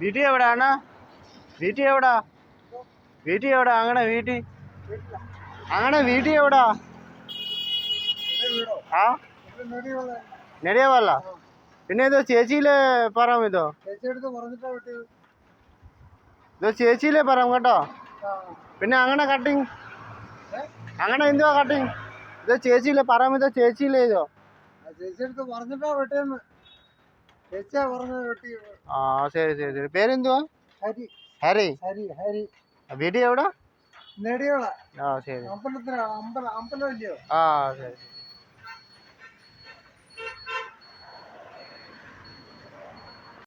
വീട്ടിൽ എവിടാണ്? വീട്ടിൽ എവിടാ? വീട്ടിൽ എവിടാ? അങ്ങനെ വീട്ടിൽ എവിടാ? ആ നെടിയവല്ല. പിന്നെ ഇതോ ചേച്ചിയിലെ പറയാം. ഇതോ ചേച്ചിയിലെ പറയാം കേട്ടോ. പിന്നെ അങ്ങനെ കട്ടിങ് അങ്ങനെ എന്തുവാ കട്ടിങ്? ഇതോ ചേച്ചിയിലെ പറയാം. ഇതോ ചേച്ചിയിലെ ഇതോ ആ ശരി ശരി ശരി. പേരെന്തുവാ? ഹരി. വീട്ടിൽ എവിടാ? ആ ശരി. ആ ശരി.